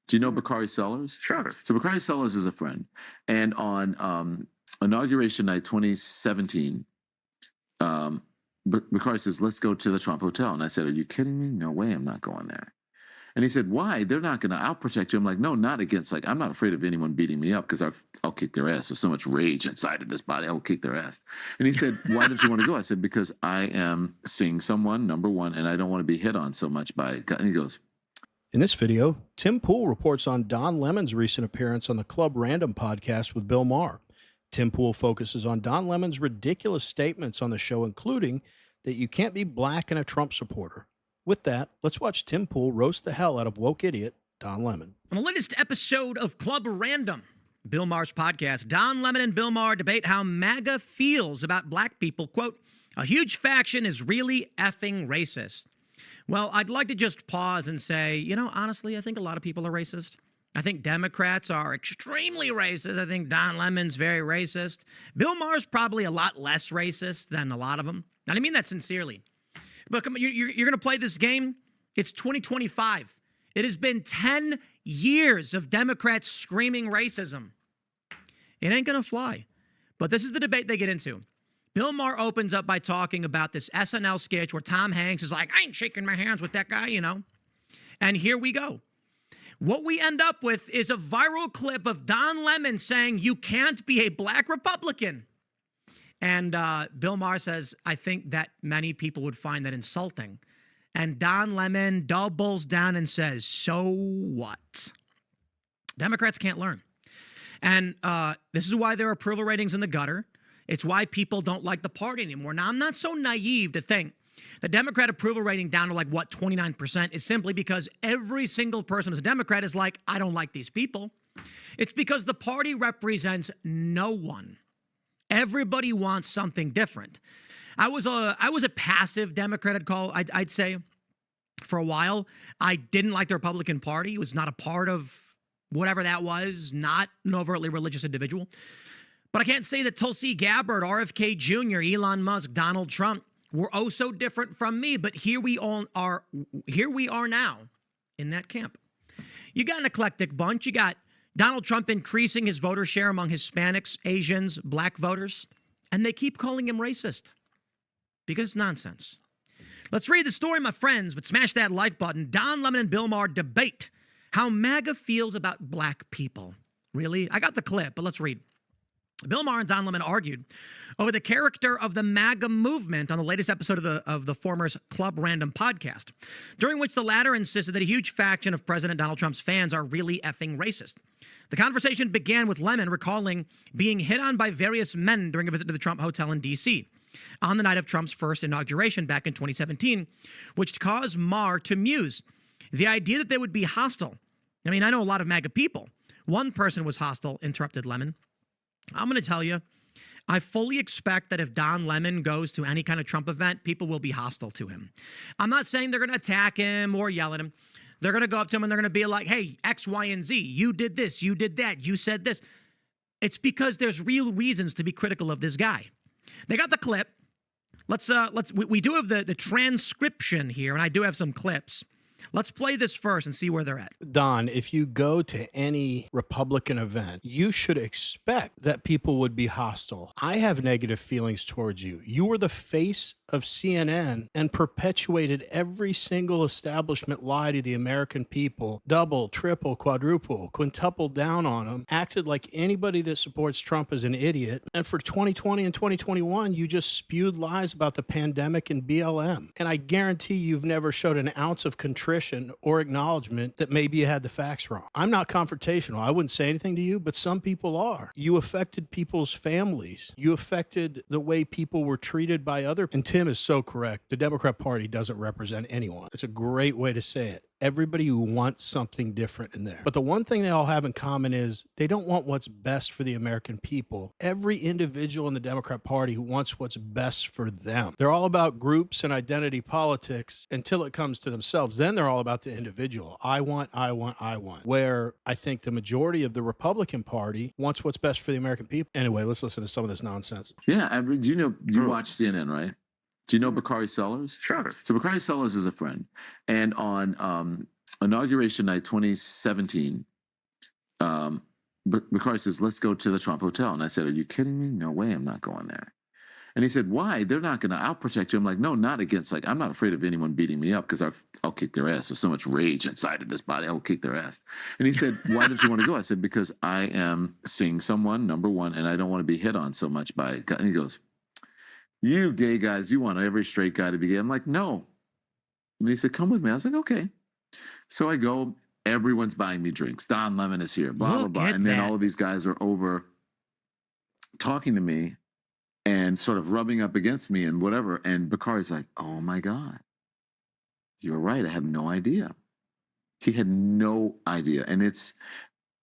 Do you know Bakari Sellers? Sure. So Bakari Sellers is a friend. And on Inauguration Night 2017, Bakari says, let's go to the Trump Hotel. And I said, are you kidding me? No way I'm not going there. And he said, why? They're not going to, I'll protect you. I'm like, no, not against, like, I'm not afraid of anyone beating me up because I'll kick their ass. There's so much rage inside of this body. I will kick their ass. And he said, why don't you want to go? I said, because I am seeing someone, number one, and I don't want to be hit on so much by it. And he goes, in this video, Tim Pool reports on Don Lemon's recent appearance on the Club Random podcast with Bill Maher. Tim Pool focuses on Don Lemon's ridiculous statements on the show, including that you can't be black and a Trump supporter. With that, let's watch Tim Pool roast the hell out of woke idiot Don Lemon. On the latest episode of Club Random, Bill Maher's podcast, Don Lemon and Bill Maher debate how MAGA feels about black people. Quote, a huge faction is really effing racist. Well, I'd like to just pause and say, you know, honestly, I think a lot of people are racist. I think Democrats are extremely racist. I think Don Lemon's very racist. Bill Maher's probably a lot less racist than a lot of them. And I mean that sincerely. But come on, you're going to play this game? It's 2025. It has been 10 years of Democrats screaming racism. It ain't going to fly. But this is the debate they get into. Bill Maher opens up by talking about this SNL sketch where Tom Hanks is like, I ain't shaking my hands with that guy, you know. And here we go. What we end up with is a viral clip of Don Lemon saying, you can't be a black Republican. And Bill Maher says, I think that many people would find that insulting. And Don Lemon doubles down and says, so what? Democrats can't learn. And this is why there are approval ratings in the gutter. It's why people don't like the party anymore. Now, I'm not so naive to think the Democrat approval rating down to like, what, 29% is simply because every single person who's a Democrat is like, I don't like these people. It's because the party represents no one. Everybody wants something different. I was a passive Democrat, I'd say, for a while. I didn't like the Republican Party. Was not a part of whatever that was, not an overtly religious individual. But I can't say that Tulsi Gabbard, RFK Jr., Elon Musk, Donald Trump were oh so different from me. But here we are now in that camp. You got an eclectic bunch. You got Donald Trump increasing his voter share among Hispanics, Asians, black voters, and they keep calling him racist because it's nonsense. Let's read the story, my friends, but smash that like button. Don Lemon and Bill Maher debate how MAGA feels about black people. Really? I got the clip, but let's read. Bill Maher and Don Lemon argued over the character of the MAGA movement on the latest episode of the former's Club Random podcast, during which the latter insisted that a huge faction of President Donald Trump's fans are really effing racist. The conversation began with Lemon recalling being hit on by various men during a visit to the Trump Hotel in D.C. on the night of Trump's first inauguration back in 2017, which caused Maher to muse. The idea that they would be hostile. I mean, I know a lot of MAGA people. One person was hostile, interrupted Lemon. I'm going to tell you, I fully expect that if Don Lemon goes to any kind of Trump event, people will be hostile to him. I'm not saying they're going to attack him or yell at him. They're going to go up to him and they're going to be like, hey, X, Y, and Z, you did this, you did that, you said this. It's because there's real reasons to be critical of this guy. They got the clip. We do have the transcription here, and I do have some clips. Let's play this first and see where they're at. Don, if you go to any Republican event, you should expect that people would be hostile. I have negative feelings towards you. You were the face of CNN and perpetuated every single establishment lie to the American people. Double, triple, quadruple, quintuple down on them. Acted like anybody that supports Trump is an idiot. And for 2020 and 2021, you just spewed lies about the pandemic and BLM. And I guarantee you've never showed an ounce of contrition or acknowledgement that maybe you had the facts wrong. I'm not confrontational. I wouldn't say anything to you, but some people are. You affected people's families. You affected the way people were treated by other. And Tim is so correct. The Democrat Party doesn't represent anyone. It's a great way to say it. Everybody who wants something different in there. But the one thing they all have in common is they don't want what's best for the American people. Every individual in the Democrat Party who wants what's best for them. They're all about groups and identity politics until it comes to themselves. Then they're all about the individual. I want. Where I think the majority of the Republican Party wants what's best for the American people. Anyway, let's listen to some of this nonsense. Yeah, do you know, you watch CNN, right? Do you know Bakari Sellers? Sure. So Bakari Sellers is a friend. And on inauguration night 2017, McCarthy says, let's go to the Trump Hotel. And I said, are you kidding me? No way I'm not going there. And he said, why? They're not going to, I'll protect you. I'm like, no, not against, like, I'm not afraid of anyone beating me up because I'll kick their ass. There's so much rage inside of this body. I'll kick their ass. And he said, why did you want to go? I said, because I am seeing someone, number one, and I don't want to be hit on so much by it. And he goes, you gay guys, you want every straight guy to be gay. I'm like, no. And he said, come with me. I was like, okay. So I go, everyone's buying me drinks. Don Lemon is here, blah, blah, blah. And then all of these guys are over talking to me and sort of rubbing up against me and whatever. And Bakari's like, oh my God, you're right. I have no idea. He had no idea. And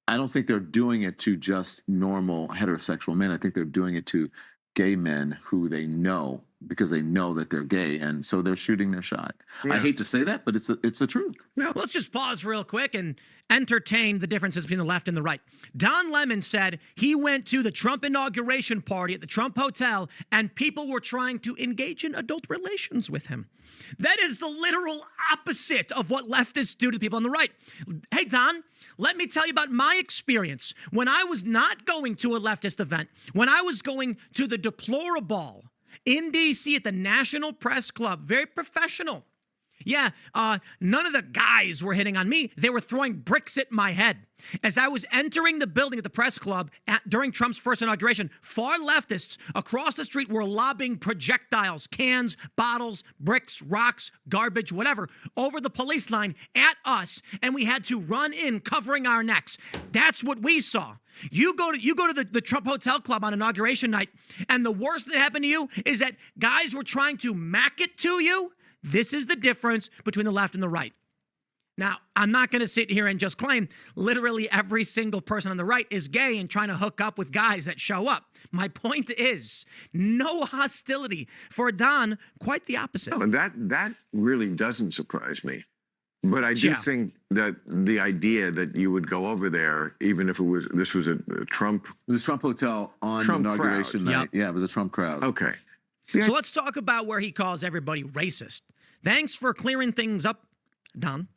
I don't think they're doing it to just normal heterosexual men. I think they're doing it to gay men who they know because they know that they're gay. And so they're shooting their shot. Yeah. I hate to say that, but it's the truth. Now, let's just pause real quick and entertain the differences between the left and the right. Don Lemon said he went to the Trump inauguration party at the Trump Hotel and people were trying to engage in adult relations with him. That is the literal opposite of what leftists do to the people on the right. Hey, Don, let me tell you about my experience. When I was not going to a leftist event, when I was going to the Deplorable in D.C. at the National Press Club, very professional. Yeah, none of the guys were hitting on me. They were throwing bricks at my head. As I was entering the building at the press club during Trump's first inauguration, far leftists across the street were lobbing projectiles, cans, bottles, bricks, rocks, garbage, whatever, over the police line at us, and we had to run in covering our necks. That's what we saw. You go to the Trump Hotel Club on inauguration night, and the worst that happened to you is that guys were trying to mack it to you. This is the difference between the left and the right. Now, I'm not going to sit here and just claim literally every single person on the right is gay and trying to hook up with guys that show up. My point is, no hostility. For Don, quite the opposite. No, that really doesn't surprise me. But I do think that the idea that you would go over there, even if this was a Trump... It was Trump Hotel on inauguration night. Yep. Yeah, it was a Trump crowd. Okay. So let's talk about where he calls everybody racist. Thanks for clearing things up, Don.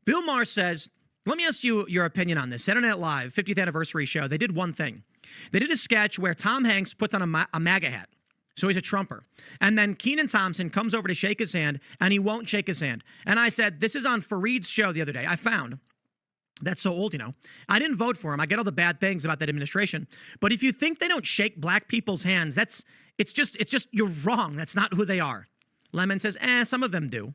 Bill Maher says, let me ask you your opinion on this. Saturday Night Live, 50th anniversary show, they did one thing. They did a sketch where Tom Hanks puts on a MAGA hat. So he's a Trumper. And then Kenan Thompson comes over to shake his hand, and he won't shake his hand. And I said, this is on Fareed's show the other day. I found... That's so old, you know. I didn't vote for him. I get all the bad things about that administration. But if you think they don't shake black people's hands, it's just you're wrong. That's not who they are. Lemon says, some of them do.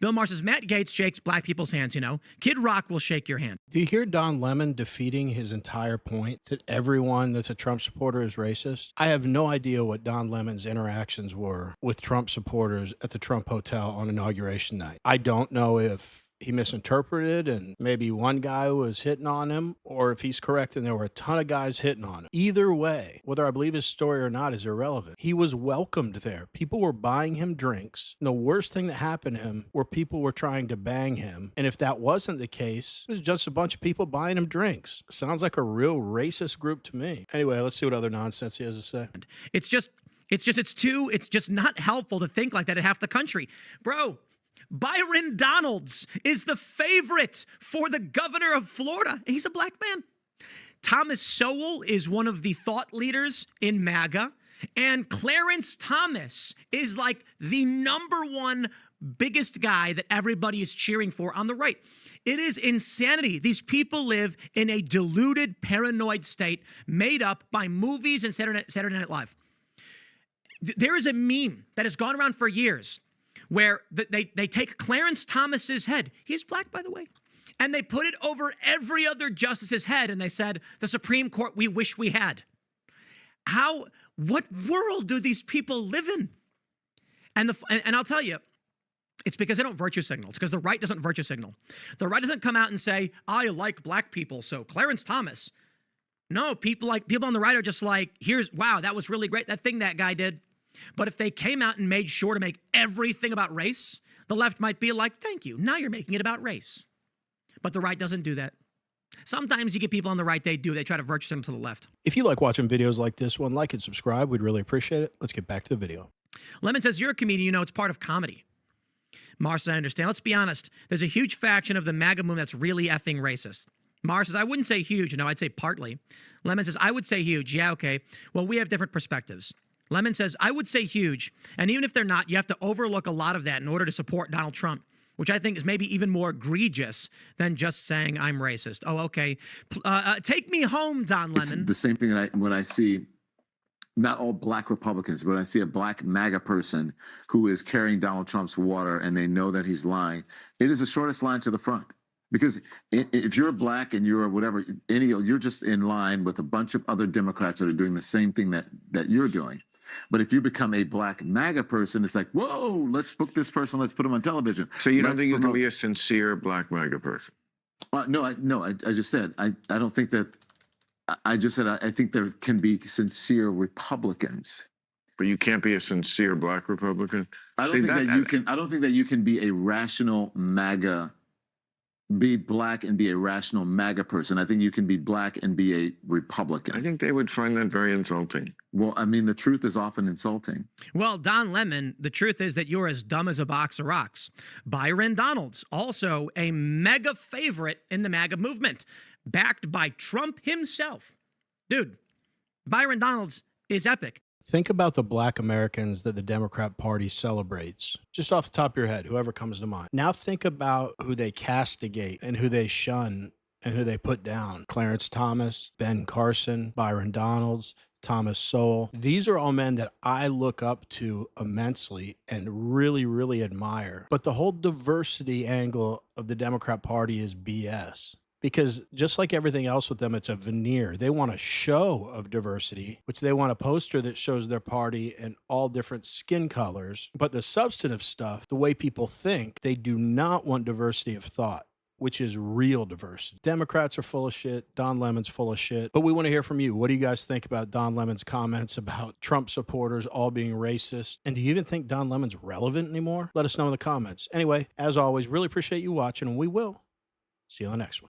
Bill Maher says, Matt Gaetz shakes black people's hands, you know. Kid Rock will shake your hand. Do you hear Don Lemon defeating his entire point that everyone that's a Trump supporter is racist? I have no idea what Don Lemon's interactions were with Trump supporters at the Trump Hotel on inauguration night. I don't know if he misinterpreted and maybe one guy was hitting on him, or if he's correct and there were a ton of guys hitting on him. Either way, whether I believe his story or not is irrelevant. He was welcomed there. People were buying him drinks. And the worst thing that happened to him were people were trying to bang him. And if that wasn't the case, it was just a bunch of people buying him drinks. Sounds like a real racist group to me. Anyway, let's see what other nonsense he has to say. It's just not helpful to think like that at half the country. Bro, Byron Donalds is the favorite for the governor of Florida. He's a black man. Thomas Sowell is one of the thought leaders in MAGA. And Clarence Thomas is like the #1 biggest guy that everybody is cheering for on the right. It is insanity. These people live in a deluded, paranoid state made up by movies and Saturday Night Live. There is a meme that has gone around for years where they take Clarence Thomas's head. He's black, by the way. And they put it over every other justice's head, and they said, the Supreme Court we wish we had. What world do these people live in? And I'll tell you, it's because they don't virtue signal. It's because the right doesn't virtue signal. The right doesn't come out and say, I like black people, so Clarence Thomas. No, people on the right are just like, wow, that was really great, that thing that guy did. But if they came out and made sure to make everything about race, the left might be like, thank you, now you're making it about race. But the right doesn't do that. Sometimes you get people on the right, they try to virtue them to the left. If you like watching videos like this one, like and subscribe. We'd really appreciate it. Let's get back to the video. Lemon says, you're a comedian, you know it's part of comedy. Mars says, I understand. Let's be honest. There's a huge faction of the MAGA movement that's really effing racist. Mars says, I wouldn't say huge. No, I'd say partly. Lemon says, I would say huge. Yeah, okay. Well, we have different perspectives. Lemon says, I would say huge. And even if they're not, you have to overlook a lot of that in order to support Donald Trump, which I think is maybe even more egregious than just saying I'm racist. Oh, okay. Take me home, Don Lemon. It's the same thing that when I see not all black Republicans, but I see a black MAGA person who is carrying Donald Trump's water and they know that he's lying. It is the shortest line to the front. Because if you're black and you're whatever, you're just in line with a bunch of other Democrats that are doing the same thing that you're doing. But if you become a black MAGA person, it's like, whoa, let's book this person. Let's put him on television. So you don't think you can be a sincere black MAGA person? No, I just said, I don't think that, I just said, I think there can be sincere Republicans. But you can't be a sincere black Republican? I don't think that you can be a rational MAGA, be black and be a rational MAGA person. I think you can be black and be a Republican. I think they would find that very insulting. Well, I mean, the truth is often insulting. Well, Don Lemon, the truth is that you're as dumb as a box of rocks. Byron Donalds, also a mega favorite in the MAGA movement, backed by Trump himself. Dude, Byron Donalds is epic. Think about the black Americans that the Democrat Party celebrates. Just off the top of your head, whoever comes to mind. Now think about who they castigate and who they shun and who they put down. Clarence Thomas, Ben Carson, Byron Donalds, Thomas Sowell. These are all men that I look up to immensely and really, really admire. But the whole diversity angle of the Democrat Party is BS. Because just like everything else with them, it's a veneer. They want a show of diversity, which they want a poster that shows their party in all different skin colors. But the substantive stuff, the way people think, they do not want diversity of thought, which is real diversity. Democrats are full of shit. Don Lemon's full of shit. But we want to hear from you. What do you guys think about Don Lemon's comments about Trump supporters all being racist? And do you even think Don Lemon's relevant anymore? Let us know in the comments. Anyway, as always, really appreciate you watching, and we will see you on the next one.